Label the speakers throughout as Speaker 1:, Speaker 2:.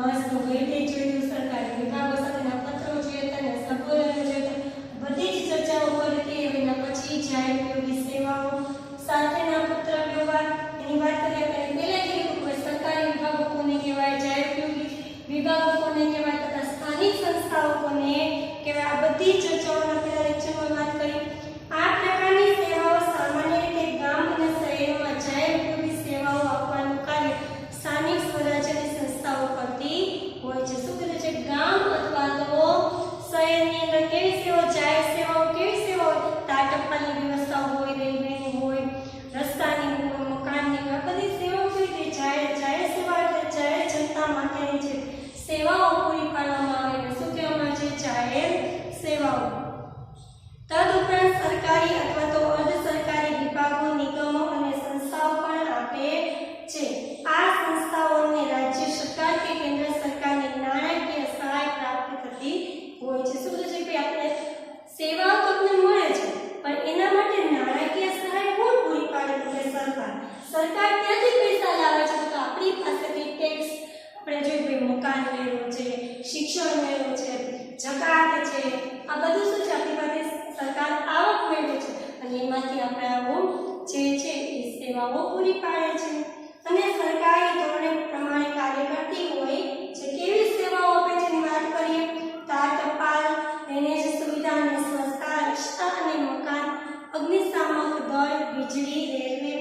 Speaker 1: માસનું weightage જોયું, સરકારી વિભાગો સાથેના પત્રો જોયા અને સંબોધનો જોયા, બધી જ ચર્ચાઓ કરી હતી. એના પછી જાહેર ઉપયોગી સેવાઓ સાથેના પત્ર વ્યવહાર એની વાત કરીએ. આપણે પહેલા કીધું કે સરકારી વિભાગો કોને કહેવાય, જાહેર ઉપયોગી વિભાગો કોને કહેવાય તથા સ્થાનિક સંસ્થાઓ કોને કહેવાય, આ બધી ચર્ચાઓના પહેલા લેક્ચરમાં વાત કરી. આ પ્રકારની સેવાઓ સામાન્ય રીતે ગામ અને શહેરોમાં જાહેર ઉપયોગી સેવાઓ આપવાનું કાર્ય સ્થાનિક સ્વરાજ્યની સંસ્થાઓ કરતી હોય છે. શું કીધું છે? ગામ અથવા તો શહેરની અંદર કેવી સેવાઓ, જાહેર સેવાઓ, કેવી સેવાઓ, ટપાલની વ્યવસ્થા હોય, રેલવેની હોય, રસ્તાની હોય, મકાનની હોય, બધી સેવાઓ કઈ જાહેર સેવા એટલે જાહેર જનતા માટેની છે સેવાઓ પૂરી પાડવામાં આવે છે. શું કહેવામાં આવે છે? જાહેર સેવાઓ. તદુપરાંત સરકારી અથવા તો અર્ધ સરકારી વિભાગો, નિગમો અને સંસ્થાઓ પણ આપે છે. આ સંસ્થાઓને રાજ્ય સરકાર કે કેન્દ્ર સરકારની નાણાકીય સહાય પ્રાપ્ત થતી હોય છે. શું છે કે આપણે સેવાઓ તો આપણને મળે છે પણ એના માટે નાણાકીય સહાય કોણ પૂરી પાડે છે? સરકાર. સરકાર ક્યાંથી પૈસા લાવે છે? તો આપણી પાસેથી ટેક્સ, આપણે જોઈએ મકાન વેરો છે, શિક્ષણ વેરો છે, જકાત છે, આ બધું શું છે આપણી પાસે સરકાર આવક મેળવે છે અને એમાંથી આપણે આવું જે છે એ સેવાઓ પૂરી પાડે છે. અને સરકારી ધોરણે પ્રમાણે કાર્ય કરતી હોય છે. કેવી સેવાઓ આપે છે એની વાત કરીએ. ટપાલ, ડ્રેનેજ સુવિધા અને સ્વચ્છતા, રસ્તા અને મકાન, અગ્નિશામક દળ, વીજળી, રેલવે,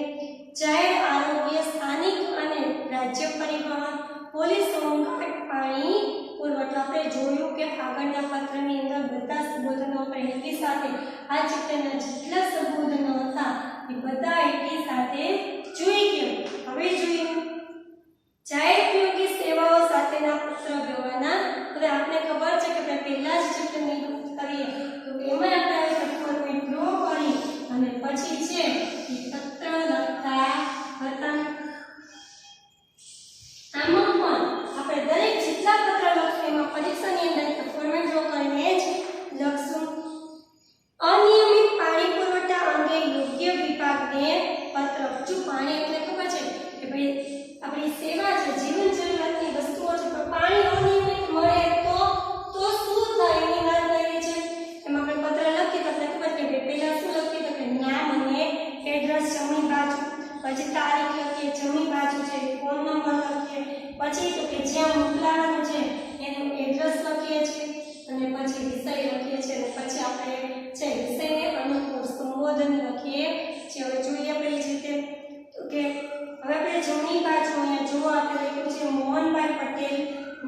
Speaker 1: જાહેર આરોગ્ય, સ્થાનિક અને રાજ્ય પરિવહન, પોલીસ, હોમગાર્ડ, પાણી પુરવઠો. આપણે જોયું કે આગળના પત્રની અંદર બધા સંબોધનો આપણે એકી સાથે આ ચેપ્ટરના જેટલા સંબોધનો હતા એ બધા એકી સાથે જોઈ ગયા. હવે જોઈએ જાહેર ઉપયોગી સેવાઓ સાથેના પત્ર વ્યવહારના. હવે આપણે ખબર છે કે આપણે પહેલા જ ચેપ્ટરની કરીએ તો એમાં આપણે પત્રને ડ્રો કરી અને પછી છે એ પત્ર લખતા હતા. આમાં પણ આપણે દરેક જેટલા પત્ર લખશું એમાં પરીક્ષાની અંદર ફોર્મેટ ડ્રો કરીને જ લખશું. અનિયમિત પાણી પુરવઠા અંગે યોગ્ય વિભાગને પત્ર. જો પાણી એટલે ખબર છે કે ભાઈ આપણી સેવા છે, જીવન જરૂરિયાતની વસ્તુઓ છે, પણ પાણી અનિયમિત મળે તો શું થાય એની વાત કરીએ છે. એમાં આપણે પત્ર લખીએ તો આપણે ખબર કે ભાઈ પહેલા શું લખીએ તો કે નામ અને એડ્રેસ જમણી બાજુ, પછી તારીખ લખીએ જમણી બાજુ છે, ફોન નંબર લખીએ, પછી તો કે જ્યાં મોકલાવાનું છે એનું એડ્રેસ લખીએ છીએ અને પછી વિષય લખીએ છીએ અને પછી આપણે છે વિષયને અનુકૂળ સંબોધન લખીએ છીએ. હવે જોઈએ પેલી રીતે તો કે હવે આપણે જમણી બાજુ અહીંયા જો આપણે લખ્યું છે મોહનભાઈ પટેલ,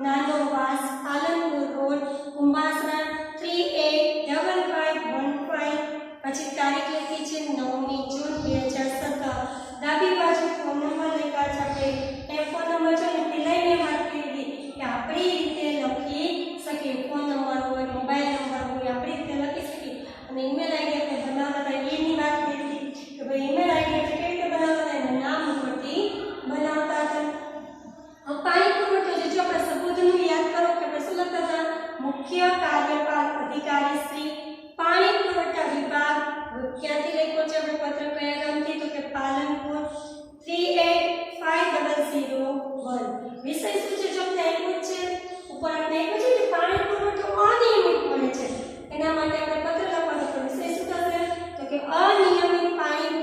Speaker 1: નાનો વાસ, પાલનપુર રોડ, કુંભાસણા 385515. પછી તારીખ લખી છે 9મી જૂન 2017. ડાબી બાજુ ફોન નંબર લખ્યા છે. આપણે એ ફોન નંબર છે ને પહેલા મેં વાત કરી હતી કે આપણી રીતે લખી શકીએ. ફોન નંબર હોય, મોબાઈલ નંબર હોય, આપણી રીતે લખી શકીએ. અને ઈમેલ આઈડી આપણે બનાવતા હતા એની વાત કરી હતી કે ભાઈ ઈમેલ આઈડી આપણે કેવી રીતે બનાવતા હતા એના નામ ઉપરથી બનાવતા હતા. પાણી પુરવઠો છે. જો આપણે સંબોધનો યાદ કરો કે આપણે શું લખતા હતા? મુખ્ય કાર્યપાલ અધિકારી શ્રી પાણી પુરવઠા વિભાગ. ક્યાંથી લખ્યો છે આપણે પત્ર? કયા ગામથી? તો કે પાલનપુર 385001. વિષય શું છે? જો આપણે આપ્યું છે ઉપર આપણે આપ્યું છે કે પાણી પુરવઠો અનિયમિત મળે છે એના માટે આપણે પત્ર લખવાનો છે. વિષય શું થશે? તો કે અનિયમિત પાણી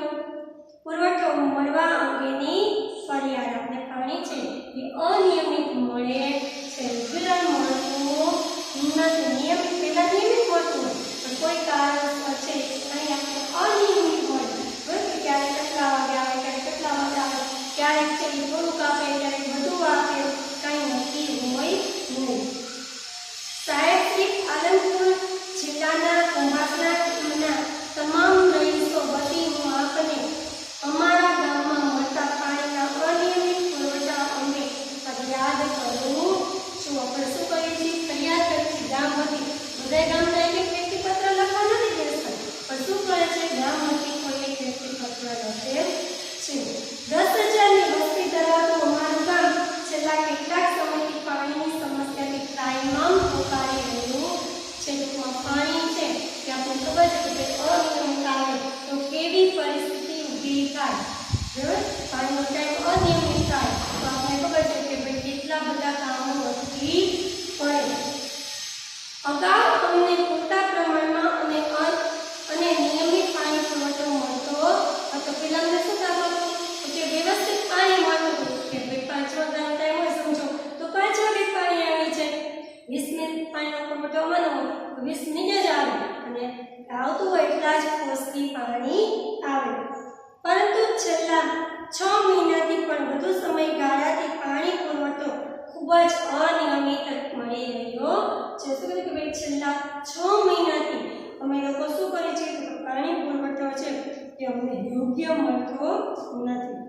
Speaker 1: પુરવઠો મળવા અંગેની ફરિયાદ. આપણે પાણી છે એ અનિયમિત મળે છે, રેગ્યુલર મળતું નથી. નિયમિત પહેલા નિયમિત મળતું હોય પણ કોઈ કારણસર છે અહીં આપણે અનિયમિત મળે. બરાબર? ક્યારેક કેટલા વાગે આવે, ક્યારેક કેટલા વાગે આવે, ક્યારેક છે એ થોડુંક આપે, ક્યારેક બધું આપે, કાંઈ નક્કી હોય નહીં. સાહેબ શ્રી પાલનપુર જિલ્લાના કુંભાસણા તમામ રહીશો વતી હું આપને અમારા ગામમાં મળતા પાણીના અનિયમિત પુરવઠા અંગે ફરિયાદ કરું છું. આપણે શું કરીએ છીએ? ફરિયાદ કરીએ છીએ ગામ વતી. બધા ગામના એક વ્યક્તિ પત્ર લખવા નથી બેસતા પણ શું કરે છે? ગામ વતી કોઈ એક વ્યક્તિ પત્ર લખે છે. 10,000ની વસ્તી ધરાવતું અમારું ગામ છેલ્લા કેટલાક સમયથી પાણીની સમસ્યાથી કાયમ પોકારી રહ્યું છે. ટૂંકમાં પાણી છે કે આપણને ખબર છે કે અનિયમિત આવે તો કેવી પરિસ્થિતિ ઊભી થાય. બરાબર? પાણીનો ટાઈમ અનિયમિત થાય તો આપણને ખબર છે કે ભાઈ કેટલા બધા કામો પાણીનો પુરવઠો અમારો હોય તો 20 મિનિટ જ આવે અને આવતું હોય એટલા જ ફોર્સથી પાણી આવે. પરંતુ છેલ્લા 6 મહિનાથી પણ વધુ સમયગાળાથી પાણી પુરવઠો ખૂબ જ અનિયમિત મળી રહ્યો છે. શું કહે કે ભાઈ છેલ્લા 6 મહિનાથી અમે લોકો શું કરીએ છીએ તો પાણી પુરવઠો છે એ અમને યોગ્ય મળતો નથી.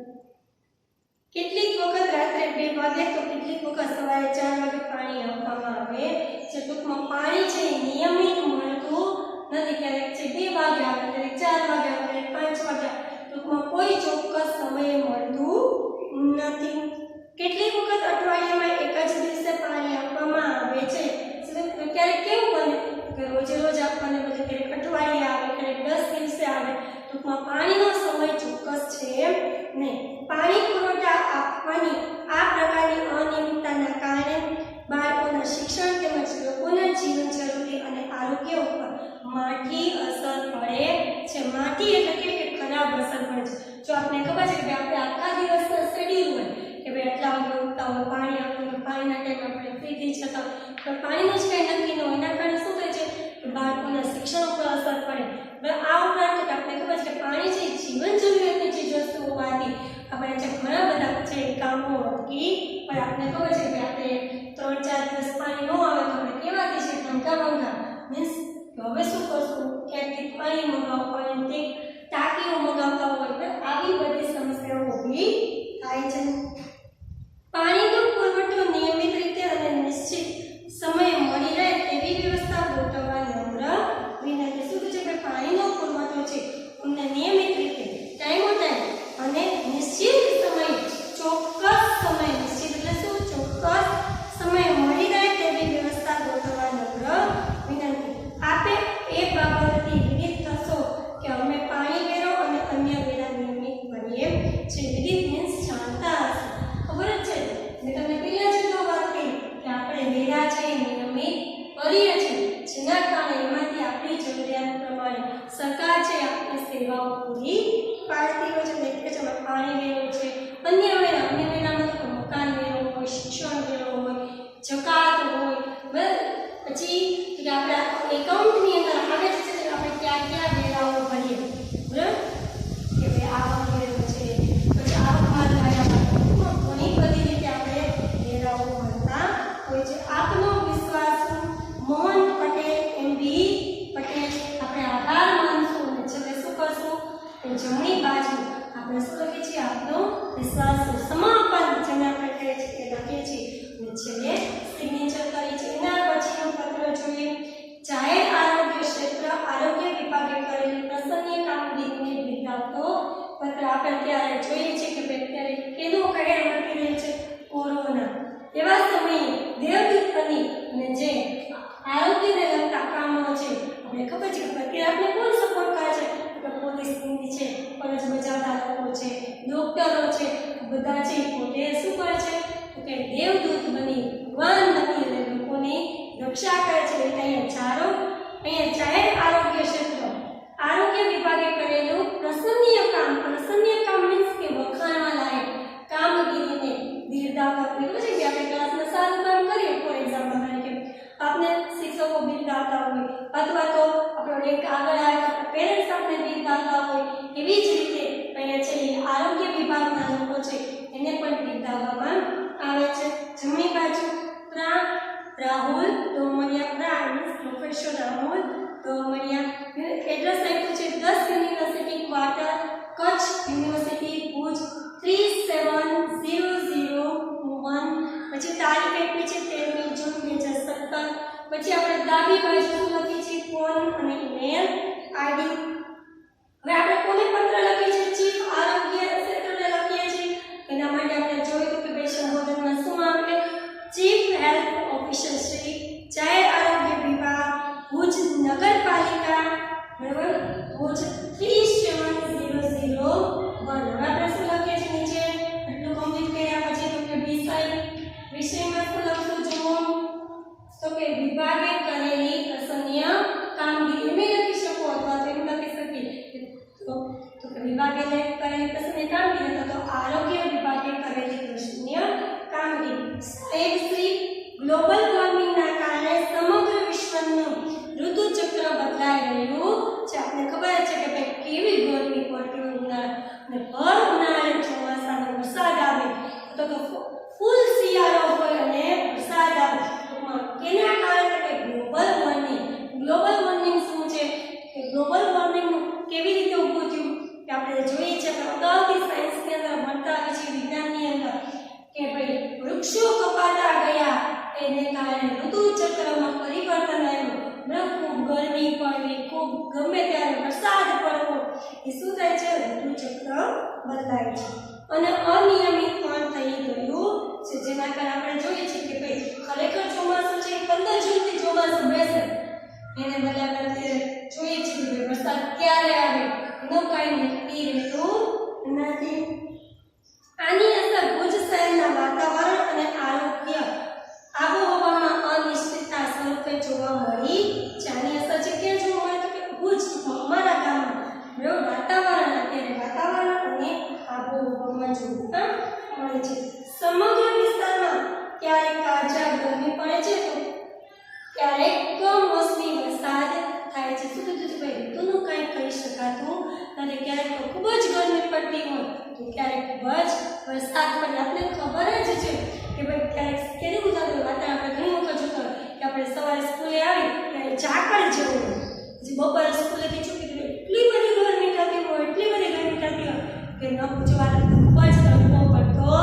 Speaker 1: કેટલીક વખત રાત્રે 2 વાગે તો કેટલીક વખત સવારે 4 વાગે પાણી આપવામાં આવે છે. ટૂંકમાં પાણી છે એ નિયમિત મળતું નથી. ક્યારેક છે 2 વાગે આવે, ક્યારેક 4 વાગે આવે, ક્યારેક 5 વાગે આવે. ટૂંકમાં કોઈ ચોક્કસ સમયે મળતું નથી. કેટલીક વખત અઠવાડિયામાં એક જ દિવસે પાણી આપવામાં આવે છે. ક્યારેક કેવું બને કે રોજે રોજ આપવાને બદલે ક્યારેક અઠવાડિયે આવે, ક્યારેક 10 દિવસે આવે. ટૂંકમાં પાણીનો સમય ચોક્કસ છે નહીં. પાણી પુરવઠા આપવાની આ પ્રકારની અનિયમિતતાના કારણે બાળકોના શિક્ષણ તેમજ લોકોના જીવન જરૂરી અને આરોગ્ય ઉપર માઠી અસર પડે છે. માઠી એટલે કે ખરાબ અસર પડે છે. જો આપને ખબર છે કે આપણે આખા દિવસના શેડ્યુલ હોય કે ભાઈ આટલા વાગે ઉઠતા હોય, પાણી આપવું હોય, પાણીના ટાઈમ આપણે ફ્રી થઈ જતા હોય, પણ પાણીનું જ કંઈ નક્કી ન હોય. એના કારણે શું થાય છે કે બાળકોના શિક્ષણ ઉપર અસર પડે. આ ઉપરાંત આપણે ખબર છે કે પાણી છે જીવન જરૂરિયાતની ચીજ વસ્તુ હોવાથી આપણે જે ઘણા બધા છે કામો અટકી પણ આપણે ખબર છે કે આપણે 3-4 દિવસ પાણી ન આવે તો આપણે કેવાથી છે ભંગા મીન્સ હવે શું કરશું, ક્યાંકથી પાણી મંગાવવું, પાણીની ટાંકીઓ મંગાવતા હોય તો આવી બધી સમસ્યાઓ ઊભી થાય છે. પાણીનો પુરવઠો નિયમિત રીતે અને નિશ્ચિત સમયે મળી રહે તેવી વ્યવસ્થા ગોઠવવા નમ્ર વિનંતી. શું છે કે પાણીનો પુરવઠો છે અમને નિયમિત રીતે ટાઈમ અને નિશ્ચિત સમયે ચોક્કસ સમય નિશ્ચિત એટલે શું ચોક્કસ સમયે મળી રહે તેવી વ્યવસ્થા ગોઠવવા નમ્ર વિનંતી. આપે એ બાબતથી વિવિધ થશો કે અમે પાણી વેરો અને અન્ય વેરા નિયમિત કરીએ છીએ. વિવિધ મીન્સ જાણતા હશો, ખબર જ છે. મેં તમને પહેલા જ વાત કરી કે આપણે વેરા છે નિયમિત કરીએ છીએ, જેના કારણે એમાંથી આપણી જરૂરિયાત પ્રમાણે સરકાર છે આપણી સેવાઓ પૂરી પાડતી હોય છે. એટલે કે છે પાણી વેરો છે, અન્ય વેરામાં તો મકાન વેરો હોય, શિક્ષણ વેરો હોય, જકાત હોય, બરાબર. પછી કે આપણા એકાઉન્ટની અંદર આવે છે કે આપણે ક્યાં ક્યાં વેરાઓ ભરીએ, બરાબર, કે ભાઈ આવક વેરો છે, પછી આવકમાં લાયા ઘણી બધી રીતે આપણે વેરાઓ ભરતા હોય છે. આપનો વિશ્વાસ મોહન પટેલ એમબી પટેલ આપણે આભાર માનશું અને છેલ્લે શું કરશું તો જમણી બાજુ આપણે શું લખીએ છીએ આપનો વિશ્વાસ સમાપન જેને આપણે કહીએ છીએ તે લખીએ છીએ અને છેલ્લે સિગ્નેચર કરી છે. એના પછીનો પત્ર જોઈએ. જાહેર આરોગ્ય ક્ષેત્ર આરોગ્ય વિભાગે કરેલી પ્રશંસનીય કામગીરીને બિરદાવતો પત્ર આપણે ત્યારે જોઈએ છીએ કે અત્યારે કેનો કહેર વર્તી રહી છે કોરોના. એવા સમયે દેવદૂત બની અને જે આરોગ્યને લગતા કામો છે આપણે ખબર છે કે અત્યારે આપણે કોણ સપોર્ટ કરે છે કે પોલીસની છે, ફરજ બજાવતા લોકો છે, ડોક્ટરો છે, બધા છે પોતે શું કરે છે કે દેવદૂત બની ભગવાન બની અને લોકોની રક્ષા કરે છે. એટલે અહીંયા જાહેર આરોગ્ય ક્ષેત્ર આરોગ્ય વિભાગે કરેલું પ્રશંસનીય કામ મીન્સ કે વખાણવા લાયક કામગીરીને બિરદાવતા હોય છે કે આપણે ક્લાસમાં સારું કામ કરીએ. ફોર એક્ઝામ્પલ તરીકે આપને શિક્ષકો બિરદાવતા હોય અથવા તો આપણો રેન્ક આગળ આવે તો પેરેન્ટ્સ આપણે બિરદાવતા હોય. એવી જ રીતે અહીંયા છે આરોગ્ય વિભાગના લોકો છે એને પણ બિરદાવવામાં આવે છે. જમણી બાજુ રાહુલ તોમરિયા પ્રોફેસર રાહુલ તોમરિયા એડ્રેસ આપ્યું છે 10 university quarter Kutch university Bhuj 37001. પછી તારીખ આપી છે 13 જૂન 2017. પછી આપણે ડાબી બાજુ શું લખી છે ફોન અને ઈમેલ આઈડી. હવે આપણે કોને પત્ર લખીએ છીએ ચીફ આરોગ્ય ક્ષેત્રને લખીએ છીએ. એના માટે આપણે જોયું કે ભાઈ સંબોધનમાં શું આવે ચીફ હેલ્થ ઓફિસર શ્રી જાહેર આરોગ્ય વિભાગ ભુજ નગરપાલિકા, બરાબર, ભુજ 37001. હવે આપણે શું લખીએ છીએ નીચે એટલું કમ્પ્લીટ કર્યા પછી તો કે વિષયમાં શું લખશું જુઓ તો કે વિભાગે કરેલી પ્રશંસનીય કામગીરી મેં લખી શકો અથવા તો એમ લખી શકીએ તો કે વિભાગે કરેલી પ્રશંસનીય કામગીરી તો આરોગ્ય વિભાગે કરેલી પ્રશંસનીય કામગીરી. સાહેબ શ્રી ગ્લોબલ વોર્મિંગના કારણે સમગ્ર વરસાદ પડવો એ શું થાય છે ઋતુચક્ર બદલાય છે અને અનિયમિત પણ થઈ ગયું છે જેના કારણે આપણે જોઈએ છીએ કે ભાઈ ખરેખર ચોમાસું છે 15 જૂનથી ચોમાસું બેસે એને બદલે આપણે જોઈએ છીએ કે વરસાદ ક્યારે આવે એનો કાંઈ નક્કી રહેતું નથી આની અસર ભુજ શહેરના વાતાવરણ અને આરોગ્ય આબોહવામાં અનિશ્ચિતતા સ્વરૂપે જોવા મળી છે આની અસર છે ક્યાં જોવા મળે તો કે ભુજ અમારા ગામમાં વાતાવરણ અત્યારે વાતાવરણ અને આબોહવામાં જોવા મળે છે સમગ્ર વિસ્તારમાં ક્યારેક કાળઝાળ ગરમી પડે છે તો ક્યારેક કમોસમી વરસાદ થાય છે શું કીધું છે ભાઈ ઋતુનું કાંઈ કહી શકાતું અને ક્યારેક તો ખૂબ જ ગરમી પડતી હોય તો ક્યારેક ખૂબ જ વરસાદ પડે આપણે ખબર જ છે કે ભાઈ ક્યારેક કેવું થતું વાતાવરણ આપણે ઘણી વખત જોતા હોય કે આપણે સવારે સ્કૂલે આવી ત્યારે ઝાકળ જેવું હોય પછી બપોરે સ્કૂલેથી છૂટી એટલી બધી ગરમી થતી હોય કે ન પૂછવા ખૂબ જ તડકો પડતો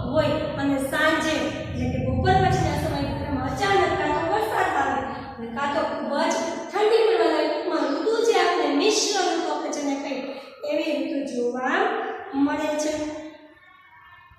Speaker 1: હોય અને સાંજે એટલે કે બપોર પછીના સમયમાં અચાનક કાં તો વરસાદ આવે અને કાં તો ખૂબ જ ઠંડી પડવા લાગે ટૂંકમાં ઋતુ જે આપણે મિશ્ર ઋતુ આપણે જેને કહીએ એવી ઋતુ જોવા મળે છે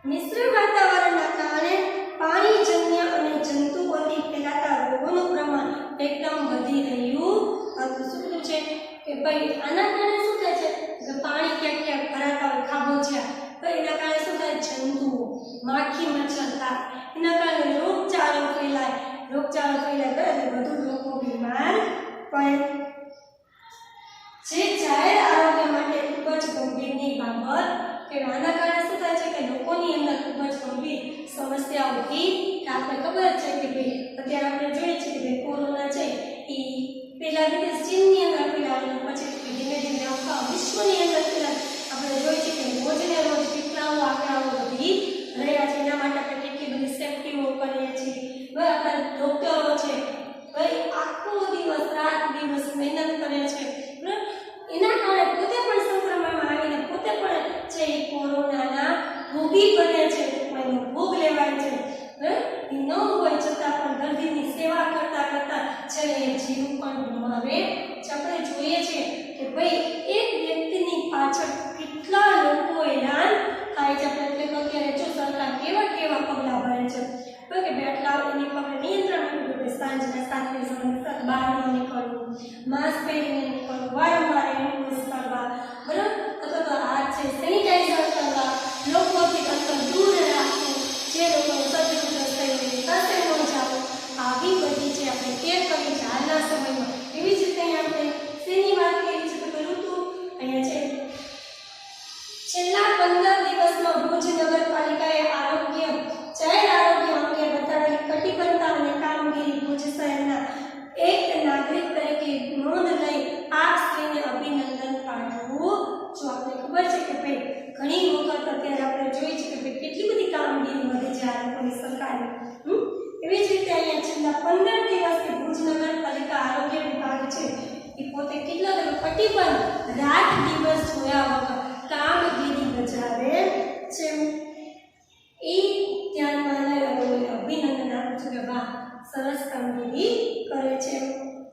Speaker 1: મિશ્ર વાતાવરણના કારણે પાણીજન્ય અને જંતુઓથી ફેલાતા રોગોનું પ્રમાણ એકદમ વધી રહ્યું હતું શું કીધું છે કે ભાઈ આના કારણે શું થાય છે કે પાણી ક્યાંક ક્યાંક ભરાતા હોય ખાબોચિયા તો એના કારણે શું થાય જંતુઓ માખી મચ્છર થાય એના કારણે રોગચાળો ફેલાય એટલે વધુ લોકો બીમાર પડે જે જાહેર આરોગ્ય માટે ખૂબ જ ગંભીરની બાબત કે આના કારણે શું થાય છે કે લોકોની અંદર ખૂબ જ ગંભીર સમસ્યા ઊભી કે આપણે ખબર છે કે ભાઈ અત્યારે આપણે જોઈએ છીએ કે ભાઈ કોરોના છે એ પહેલા વિદેશ ચીનની અંદર ફેલાયો પછી ધીમે ધીમે આખા વિશ્વની અંદર ફેલાય આપણે જોઈએ છીએ કે રોજને રોજ કેટલાઓ આંકડાઓ વધી રહ્યા છે એના માટે આપણે કેટલી બધી સેફટીઓ કરીએ છીએ ભાઈ આપણા ડૉક્ટરો છે ભાઈ આખો દિવસ રાત દિવસ મહેનત કરે છે એના કારણે પોતે પણ સંક્રમણમાં આવીને પોતે પણ છે એ કોરોનાના ભોગી બને છે એનો ભોગ લેવાય છે એ ન હોય છતાં પણ દર્દીની સેવા કરતા કરતા છે એ જીવ પણ ગુમાવે છે આપણે જોઈએ છીએ કે ભાઈ એક વ્યક્તિની પાછળ કેટલા લોકો હેરાન થાય છે આપણે એટલે અત્યારે જો સરકાર કેવા પગલાં ભરે છે તો કે બેટલા એની પર નિયંત્રણ મૂકવું કે સાંજના 7 સમય બહાર ન નીકળવું માસ્ક પહેરીને નીકળવું વારંવાર હેન્ડ વોશ કરવા બરાબર અથવા તો હાથ છે સેનિટાઈઝર કરવા લોકોથી અંતર દૂર રાખવું જે લોકોને શરદી ઉધરસ થઈ હોય પાસે ન જાઓ આવી બધી છે આપણે કેર કરવી છે હાલના સમયમાં એવી જ રીતે આપણે શેની વાત કરી છે તો ઋતુ અહીંયા છે છેલ્લા 15 દિવસમાં ભુજ નગરપાલિકાએ જાહેર આરોગ્ય અંગે બતાવેલી કટિબદ્ધતા અને કામગીરી ભુજ શહેરના એક નાગરિક તરીકે નોંધ લઈ આપ શ્રીને અભિનંદન પાઠવું જો આપણે ખબર છે કે ભાઈ ઘણી વખત અત્યારે આપણે જોઈએ છે કે ભાઈ કેટલી બધી કામગીરી વધે છે આ લોકોની સરકારે એવી જ રીતે અહીંયા છેલ્લા 15 દિવસથી ભુજ નગરપાલિકા આરોગ્ય વિભાગ છે એ પોતે કેટલા કટિબદ્ધ રાત દિવસ જોયા વગર કામગીરી બજાવે છે એ ધ્યાનમાં લઈ અભિનંદન આપું છું કે વાહ સરસ કામગીરી કરે છે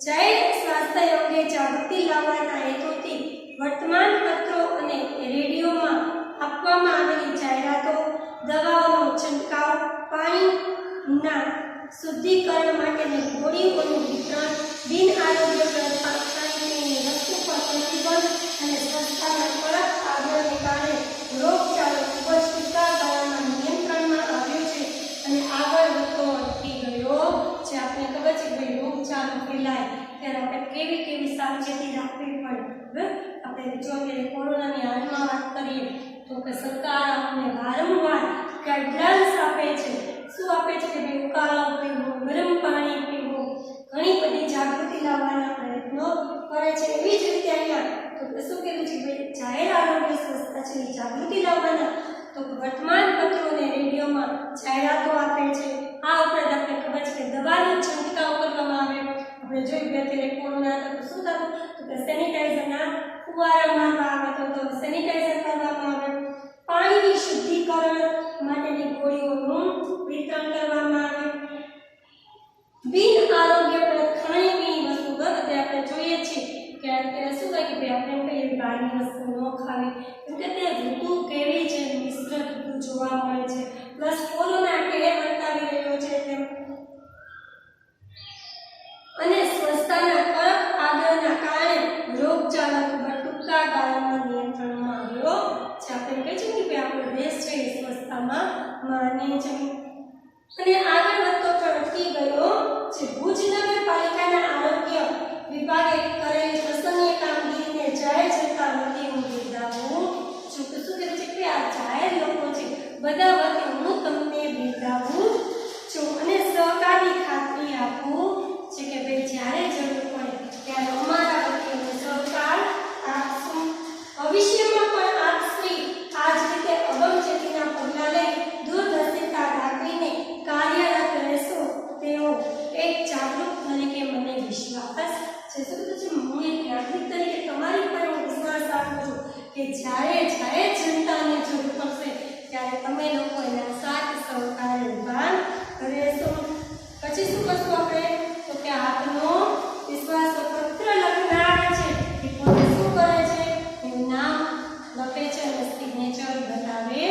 Speaker 1: જાહેર સ્વાસ્થ્ય અંગે જાગૃતિ લાવવાના હેતુથી વર્તમાન પત્રો અને રેડિયોમાં આપવામાં આવેલી જાહેરાતો દવાઓનો છંટકાવ પાણીના શુદ્ધિકરણ માટેની ગોળીઓનું વિતરણ બિન આરોગ્યપ્રદ પાણીની વસ્તુ પર પ્રતિબંધ અને સ્વચ્છતાના કડક આગળને કારણે રોગચાળો ખૂબ જ ટૂંકા ગાળામાં નિયંત્રણમાં આવ્યો છે અને આગળ વધતો અટકી ગયો છે આપણે ખબર છે કે ભાઈ રોગચાળો ફેલાય ત્યારે આપણે કેવી સાવચેતી રાખવી પડે આપણે જો અત્યારે કોરોનાની હાલમાં વાત કરીએ તો કે સરકાર આપણને વારંવાર ગાઈડલાઇન્સ આપે છે શું આપે છે કે ભાઈ ઉકાળો પીવો ગરમ પાણી પીવું ઘણી બધી જાગૃતિ લાવવાના પ્રયત્નો કરે છે એવી જ રીતે અહીંયા તો શું કહેવું છે ભાઈ જાહેર આરોગ્ય સંસ્થા છે એ જાગૃતિ લાવવાના તો વર્તમાન પત્રો અને રેડિયોમાં જાહેરાતો આપે છે આ ઉપરાંત આપણે ખબર છે કે દવાનો છંટકાવ કરવામાં આવે આપણે જોયું કે અત્યારે કોરોના હતો તો શું થતું તો કે સેનિટાઈઝરના ફુવારા મારવા આવે તો સેનિટાઈઝર કરવામાં આવે પાણીની શુદ્ધિકરણ માટેની ગોળીઓનું વિતરણ કરવામાં આવે બિન આરોગ્યપ્રદ ખાણીપીણી વસ્તુ આપણે જોઈએ છીએ કે અત્યારે શું થાય કે ભાઈ બહારની વસ્તુ ન ખાવી, કેમ કે તે ઋતુ કેવી છે, મિશ્ર ઋતુ જોવા મળે છે, પ્લસ કોરોના કેર વર્તાવી રહ્યો છે તેમ, અને સ્વચ્છતાના કડક આગ્રહના કારણે રોગચાળો ખૂબ ટૂંકા ગાળામાં નિયંત્રણમાં આવ્યો છે. આપણે કહે છે કે આપણો દેશ છે એ સ્વચ્છતામાં માન્ય છે. અને આગળ વધતો પણ અટકી ગયો છે. ભુજ નગરપાલિકાના આરોગ્ય વિભાગે કરેલી પ્રશંસનીય કામગીરીને જાહેર જનતા વતી હું બિરદાવું છું. તો શું કહે છે કે આ જાહેર લોકો છે બધા વતી હું તમને બિરદાવું છું અને સહકારની ખાતરી આપું છે કે ભાઈ જ્યારે જરૂર પડે ત્યારે અમારા વતી અમે સહકાર આપશું. ભવિષ્યમાં પણ આપ શ્રી આ જ રીતે અગમચેતીના પગલાં લઈ દૂરદર્શિતા દાખવીને કાર્યરત રહેશો તેવો એક જાગૃત તરીકે મને વિશ્વાસ છે. હું એક નાગરિક તરીકે તમારી પર હું વિશ્વાસ રાખું છું કે જ્યારે જનતાને જરૂર પડશે ત્યારે તમે લોકો એના સાથ સહકાર ઉભા રહેશો. પછી શું કરશું આપણે? તો કે આપનો વિશ્વાસ પત્ર લખનાર છે એ પોતે શું કરે છે? એનું નામ લખે છે અને સિગ્નેચર બતાવે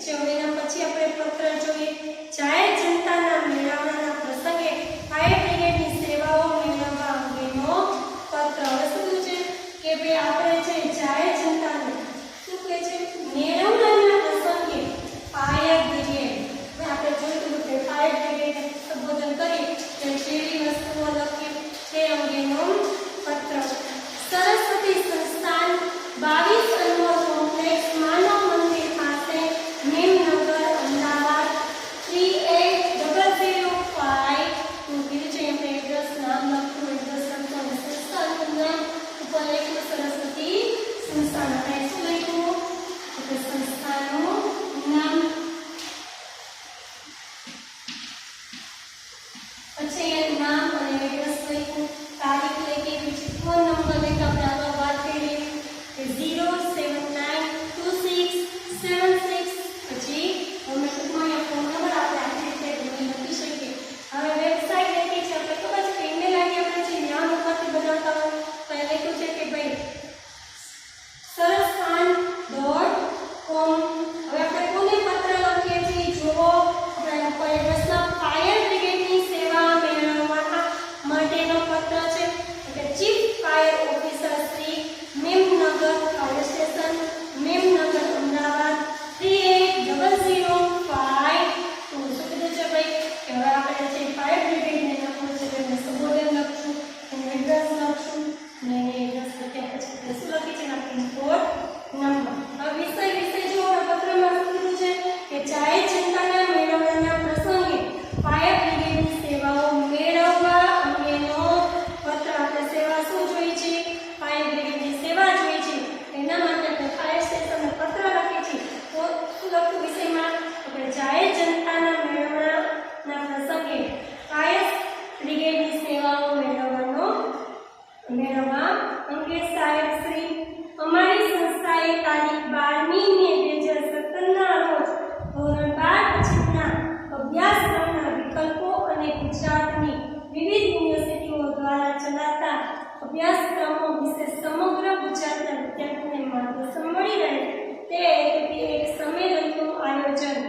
Speaker 1: છે. એના પછી આપણે પત્ર જોઈએ. જાહેર જનતાના મેળાવડાના પ્રસંગે ફાયર બ્રિગેડની સેવાઓ મેળવવા અંગેનો પત્ર. હવે શું છે કે ભાઈ આપણે છે જાહેર જનતાને શું કહે છે? મેળાવડાના પ્રસંગે ફાયર બ્રિગેડ, આપણે જોયું કે ફાયર બ્રિગેડ સંબોધન કરીએ તો કેવી વસ્તુઓ લખી તે અંગેનો પત્ર. સરસ્વતી સંસ્થાન 22 અનમોલ કોમ્પ્લેક્સ માનવ મંદિર પાસે મેમનગર અમદાવાદ 380005 નું કીધું છે. એમ એડ્રેસ નામ લખતું, એડ્રેસ લખતું અને સંસ્થાનું નામ ઉપર લખ્યું સરસ્વતી સંસ્થાન. આપણે શું લખ્યું? તો સંસ્થાનું નામ. પછી એનું નામ અને એડ્રેસ લખ્યું, તારીખ લખી, પછી ફોન નંબર લખ્યો. આપણે આગળ વાત કરી કે 0792676 પછી અમે ટૂંકમાં અહીંયા ફોન નંબર આપણે આખી રીતે લખી શકીએ. હવે વેબસાઇટ લખી છે, આપણે ખબર છે કે ઈમેલ આઈડી આપણે જે નામ ઉપરથી બનાવતા હોય તો એ લખ્યું છે કે ભાઈ sarastan.com. હવે આપણે કોને પત્ર લખીએ છીએ જુઓ. આપણે ઉપર એડ્રેસમાં ફાયર બ્રિગેડની સેવા મેળવવા માટેનો પત્ર છે. એટલે chief fire officer Shri Memnagar fire station Memnagar Ahmedabad 380005. તો શું કીધું છે ભાઈ કે હવે આપણે જે ફાયર બ્રિગેડને લખવું છે તેને સંબોધન લખશું, એનું એડ્રેસ લખશું અને એડ્રેસ લખ્યા પછી આપણે શું લખી છે? આપણે પિનકોડ નંબર. હવે વિષય જો પત્રમાં શું કીધું છે કે જાહેર જનતાના મેળાવડાના પ્રસંગે ફાયર બ્રિગેડની સેવાઓ મેળવવા અંગેનો પત્ર. આપણે સેવા શું જોઈ છે? ફાયર બ્રિગેડની સેવા જોઈ છે. એના માટે આપણે ફાયર સ્ટેશનનો પત્ર લખીએ છીએ. તો શું લખ્યું વિષયમાં? આપણે જાહેર જનતાના મેળાવડાના પ્રસંગે ફાયર બ્રિગેડની સેવાઓ મેળવવા અંગે સાહેબ શ્રી અમારી સંસ્થાએ તારીખ 12 મે 2017ના રોજ ધોરણ 12 પછીના અભ્યાસક્રમના વિકલ્પો અને ગુજરાતની વિવિધ યુનિવર્સિટીઓ દ્વારા ચલાતા અભ્યાસક્રમો વિશે સમગ્ર ગુજરાતના વિદ્યાર્થીઓને માર્ગદર્શન મળી રહે તે હેતુથી એક સંમેલનનું આયોજન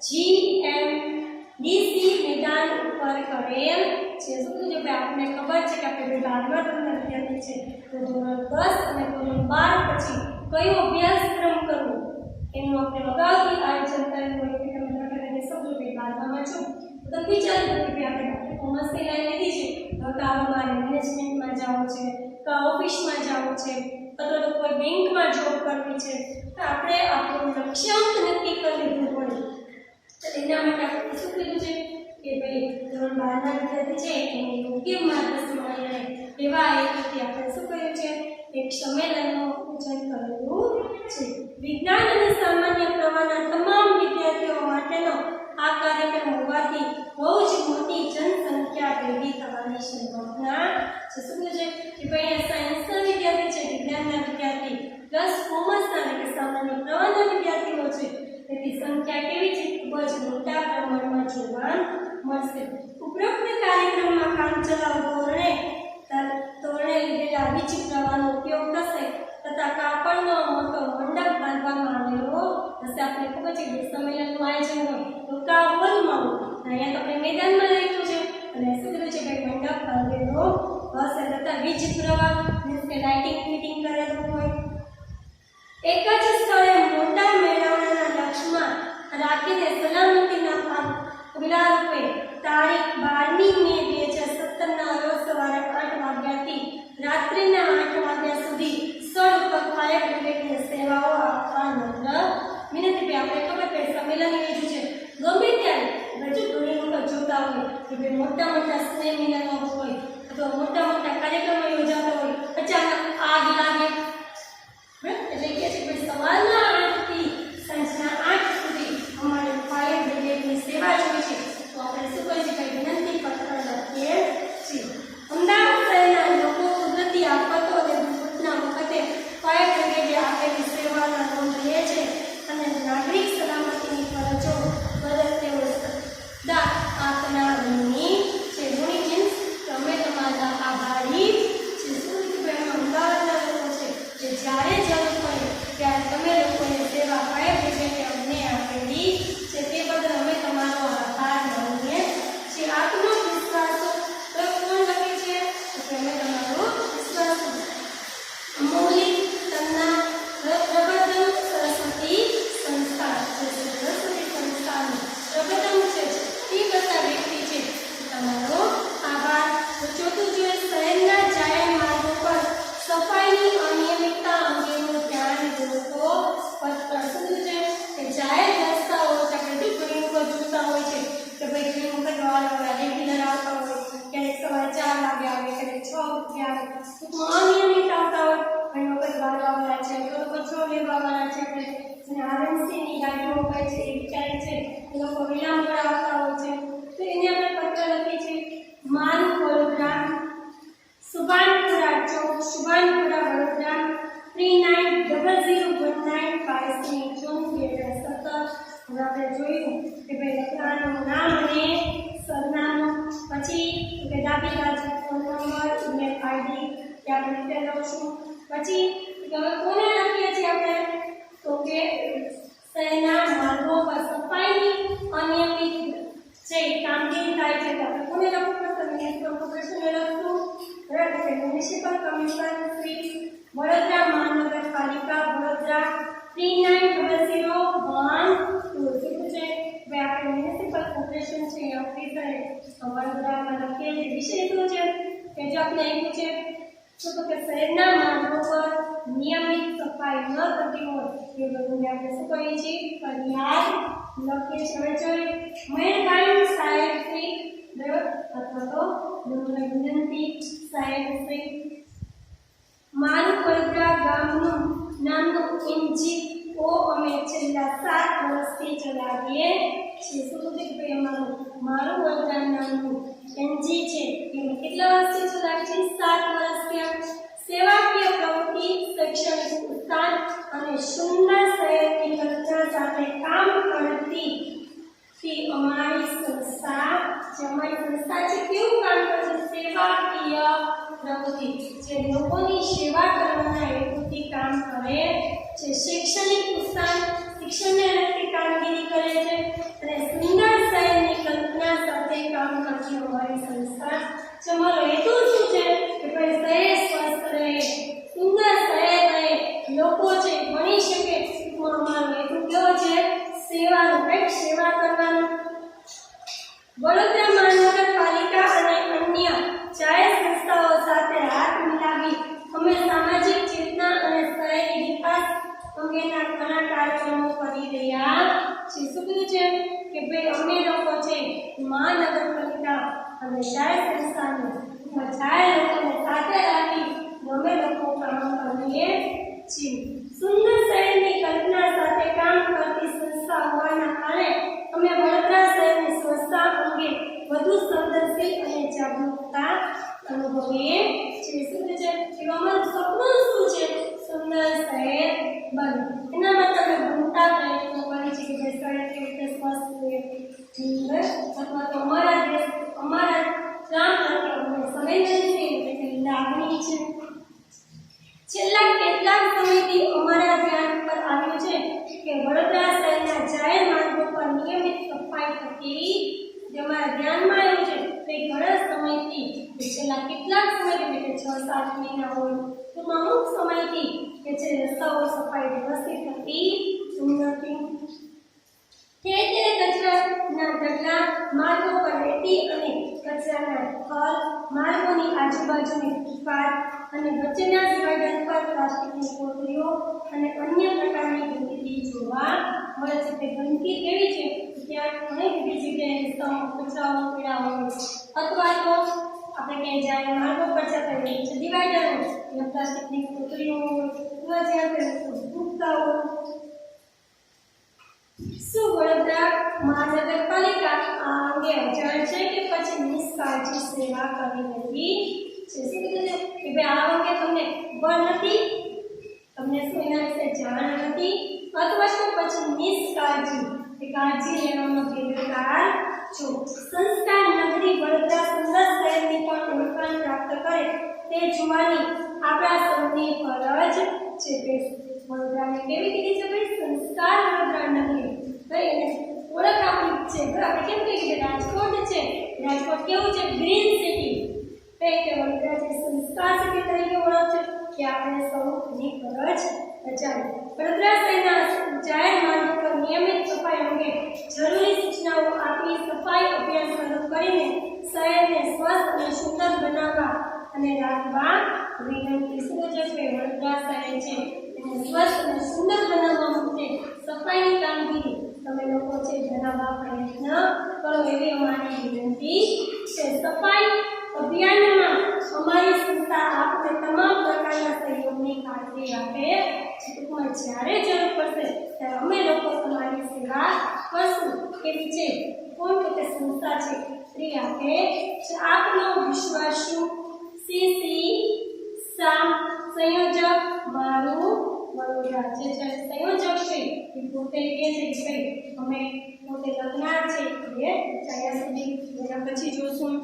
Speaker 1: GMDC મેદાન ઉપર કરેલ છે. શું છે ભાઈ? આપણને ખબર છે કે આપણે 12મા ધોરણના વિદ્યાર્થી છે તો ધોરણ 10 અને ધોરણ 12 પછી કયો અભ્યાસક્રમ કરવો એનું આપણે અગાઉથી આયોજન કરેલું હોય કે તમે પ્રકારે સમજો કે 12મામાં છો તો વિચાર્યું કે આપણે કોમર્સની લાઈન લીધી છે તો કારોબાર મેનેજમેન્ટમાં જવું છે, કે ઓફિસમાં જવું છે, અથવા તો કોઈ બેંકમાં જોબ કરવી છે, તો આપણે આપણું લક્ષ્યાંક નક્કી કરી લીધું પડે. તો એના માટે આપણે શું કીધું છે કે ભાઈ ધોરણ 12ના વિદ્યાર્થી છે એને યોગ્ય માર્ગદર્શન મળી રહે એવા હેતુથી આપણે શું કર્યું છે? એક સંમેલનનું આયોજન કરેલું છે. વિજ્ઞાન અને સામાન્ય પ્રવાહના તમામ વિદ્યાર્થીઓ માટેનો આ કાર્યક્રમ હોવાથી બહુ જ મોટી જનસંખ્યા ભેગી થવાની સંભાવના છે. શું છે કે ભાઈ સાયન્સના વિદ્યાર્થી છે, વિજ્ઞાનના વિદ્યાર્થી પ્લસ કોમર્સના એટલે કે સામાન્ય પ્રવાહના વિદ્યાર્થીઓ છે. તેથી સંખ્યા કેવી છે? ખૂબ જ મોટા પ્રમાણમાં જોવા મળશે. ઉપરોક્ત કાર્યક્રમમાં કામચલાઉ ધોરણે લીધેલા વીજ પ્રવાહનો ઉપયોગ થશે તથા કાપડ આપણે ખબર છે કે સંમેલનનું આયોજન હોય તો કા હોલમાં હોય. અહીંયા તો આપણે મેદાનમાં લખ્યું છે અને શું કીધું છે કે મંડપ બાંધેલો હશે તથા વીજ પ્રવાહ મીન્સ કે લાઇટિંગ ફિટિંગ કરેલું હોય. એક જ સ્થળે મોટા મેળાવડાના લક્ષ્યમાં રાખીને સલામતીના પગલા રૂપે તારીખ 12મી મે 2017 રોજ સવારે 8 વાગ્યાથી રાત્રિના 8 વાગ્યા સુધી સ્થળ ઉપર ફાયર બ્રિગેડની સેવાઓ આપવા નમ્ર વિનંતી. આપણે ખબર કે સંમેલન લીધું છે ગમે ત્યારે રજૂ ઘણી વખત જોતા હોય કે ભાઈ મોટા મોટા સેમિનારો હોય અથવા મોટા મોટા કાર્યક્રમો યોજાતા હોય, અચાનક આગ લાગે એટલે કે છે કે સવારના 8 થી સાંજના 8 સુધી અમારે ફાયર બ્રિગેડની સેવા જોઈએ છે. તો આપણે શું કરીએ છીએ કે વિનંતી પત્ર લખીએ છીએ. અમદાવાદ શહેરના લોકો કુદરતી આફતો અને દુર્ઘટના વખતે ફાયર બ્રિગેડે આપેલી સેવાના નોંધ લે છે અને નાગરિક સલામતીની ફરજો બદલ તેઓ સદા આપનારની છે. ગુણી મીન્સ તમે તમારા આભારી છે. શું કે અમદાવાદના લોકો છે કે જ્યારે જરૂર પડે ત્યારે તમે લોકોને સેવા ફાયર બ્રિગેડે અમને આપેલી છે તે બદલ અમે તમારો આભાર માનીએ છીએ. આત્મવિશ્વાસો તો કોણ લખે છે કે અમે તમારો વિશ્વાસ મૌલિક તન્ના પ્રબોધન સરસ્વતી સંસ્થા સરસ્વતી સંસ્થાનું પ્રબોધન છે તે કરતા વ્યક્તિ છે તમારો આભાર. ચોથું છે શહેરના જાહેર માર્ગો પર સફાઈની અનિયમિતતા અંગેનું ધ્યાન દોરતો પત્ર. શું છે કે જાહેર રસ્તાઓ આપણે ઘણી વખત જોતા હોય છે કે ભાઈ ઘણી વખત વાળા રેગ્યુલર આવતા હોય, ક્યારેક સવારે 4 વાગે આવે, ક્યારેક 6 વાગે આવે, ટૂંકમાં અનિયમિત આવતા હોય. ઘણી વખત વાળાવાળા છે તો કચરો લેવાવાળા છે આપણે આરએમસીની ગાડીઓ હોય છે એ ક્યારેક છે એ લોકો વિલંબ આવતા હોય છે તો એને આપણે પત્ર લખીએ છીએ. મારું વડોદરા, સુભાનપુરા ચોક, સુભાનપુરા વડોદરા 390019 જૂન 2017. હવે આપણે જોયું કે ભાઈ લખવાનું નામ અને સરનામું, પછી કે ડાબી બાજુ ફોન નંબર, ઈમેલ આઈડી કે આપણે રીતે લખશું. પછી હવે કોને લખીએ છીએ આપણે તો કે શહેરના માર્ગો પર સફાઈની અનિયમિત જે કામગીરી થાય છે તો આપણે કોને લખવું પડશે? મ્યુનિસિપલ કોર્પોરેશનને લખશું. બરાબર છે. મ્યુનિસિપલ કમિશનર શ્રી વડોદરા મહાનગરપાલિકા વડોદરા 390012 શું છે ભાઈ આપણે મ્યુનિસિપલ કોર્પોરેશન છે એ ઓફિસર વડોદરામાં લખીએ છીએ. વિષય શું છે કે જો આપણે આપ્યું છે તો કે શહેરના માર્ગો પર નિયમિત સફાઈ ન થતી હોય એ બધું આપણે શું કરીએ છીએ ફરિયાદ લખીએ છીએ. હવે જોઈએ મહેરબાની સાહેબ શ્રી અથવા તો વિનંતી સાહેબ શ્રી મારું વડોદરા ગામનું નામનું NGO અમે છેલ્લા 7 વર્ષથી ચલાવીએ છીએ. શું છે કે ભાઈ મારું વડોદરા નામનું NG છે એ કેટલા વર્ષથી ચલાવે છે? 7 વર્ષથી. સેવાકીય પ્રવૃત્તિ, શૈક્ષણિક ઉત્થાન અને સુંદર શહેરની કલ્પના સાથે કામ કરતી અમારી સંસ્થા છે કેવું કામ કરે છે? સેવાકીય પ્રવૃત્તિ, જે લોકોની સેવા કરવાના હેતુથી કામ કરે છે. શૈક્ષણિક ઉત્થાન, શિક્ષણને લગતી કામગીરી કરે છે અને સુંદર શહેરની કલ્પના સાથે કામ કરતી અમારી સંસ્થા છે. અમારો હેતુ શું છે કે ભાઈ શહેર સ્વસ્થ રહે, સુંદર શહેર રહે, લોકો છે ભણી શકે. અમારો હેતુ કેવો છે? સેવાનું, કંઈક સેવા કરવાનું. વડોદરા મહાનગરપાલિકા અને અન્ય જાહેર સંસ્થાઓ સાથે હાથ મિલાવી અમે સામાજિક ચેતના અને શહેરી વિકાસ અંગેના ઘણા કાર્યક્રમો કરી રહ્યા છીએ. શું કીધું છે કે ભાઈ અમે લોકો છે મહાનગરપાલિકા અને જાહેર સંસ્થાને જાહેર લોકોને સાથે રાખી અમે લોકો કામ કરીએ છીએ. સુંદર શહેરની કલ્પના સાથે કામ કરતી સંસ્થા હોવાના કારણે અમે વડોદરા શહેરની સ્વચ્છતા અંગે વધુ સંવેદનશીલ અને જાગૃતતા અનુભવીએ છીએ. શું છે કે અમારું સપનું શું છે? સુંદર શહેર બને. એના માટે અમે ઘણા પ્રયત્નો કરીએ છીએ કે શહેર કેવી રીતે સ્વસ્થ રહે અથવા તો અમારા દેશ અમારા ગામ પ્રત્યે અમને સંવેદનશીલ એટલે લાગણી છે. છેલ્લા કેટલાક સમયથી અમારા ધ્યાન પર આવ્યું છે કે વડોદરા શહેરની 6-7 મહિના હોય તો અમુક સમયથી કે જે રસ્તાઓ સફાઈ વ્યવસ્થિત થતી નથી. ઠેર ઠેર કચરાના ઢગલા માર્ગો પર રહેતી અને કચરાના થર, માર્ગોની આજુબાજુની ફૂટપાથ અને વચ્ચેના ડિવાઈડર પર પ્લાસ્ટિકની કોથળીઓ અને અન્ય પ્રકારની ગંદકી જોવા મળે છે. તે ગંદકી કેવી છે? ત્યાં ઘણી બધી જગ્યાએ રસ્તામાં કચરાઓ પડ્યા હોય અથવા તો આપણે ક્યાંય જાય માર્ગો પર જતા હોઈએ છે ડિવાઈડર હોય ત્યાં પ્લાસ્ટિકની કોથળીઓ હોય અથવા જ્યાં તે ફૂટતા હોય. શું વડોદરા મહાનગરપાલિકા આ અંગે અજાણ છે કે પછી નિષ્કાળજી સેવા કરી રહી છે? શું કીધું છે કે ભાઈ આ અંગે તમને ખબર નથી, તમને શું એના વિશે જાણ નથી, અથવા તો પછી નિષ્કાળજી કે કાળજી લેવામાં બેદરકાર છો. સંસ્કાર નગરી વડોદરા સુંદર શહેરની પણ ઓળખાણ પ્રાપ્ત કરે તે જોવાની આપણા સૌની ફરજ છે. કે વડોદરાને કેવી કીધી છે ભાઈ? સંસ્કાર વડોદરા નગરી. ભાઈ એને ઓળખ આપી છે. આપણે કેમ કહીએ કે રાજકોટ છે, રાજકોટ કેવું છે? Green city. કે વડોદરા જે સંસ્કાર સિટી તરીકે ઓળખ છે કે આપણે સૌની ફરજ બજાવી. વડોદરા શહેરના જાહેર માર્ગો પર નિયમિત સફાઈ અંગે જરૂરી સૂચનાઓ આપી સફાઈ અભિયાન શરૂ કરીને શહેરને સ્વસ્થ અને સુંદર બનાવવા અને રાખવા વિનંતી. શું છે કે વડોદરા શહેર છે એને સ્વસ્થ અને સુંદર બનાવવા માટે સફાઈની કામગીરી તમે લોકો છે જણાવવા પ્રયત્ન કરો એવી અમારી વિનંતી છે. સફાઈ અભિયાનમાં અમારી સંસ્થા આપને તમામ પ્રકારના સહયોગની ખાતરી આપે છે. ટૂંકમાં જ્યારે જરૂર પડશે ત્યારે અમે લોકો તમારી સેવા કરશું. કેવી છે? કોણ કે સંસ્થા છે ખાતરી આપે છે. આપનો વિશ્વાસુ સીસી સામ સંયોજક મારું વડોદરા જે છે સંયોજક છે એ પોતે કહે છે કે અમે પોતે લગ્નાર છે એ ચાયા સુધી એના પછી જોશું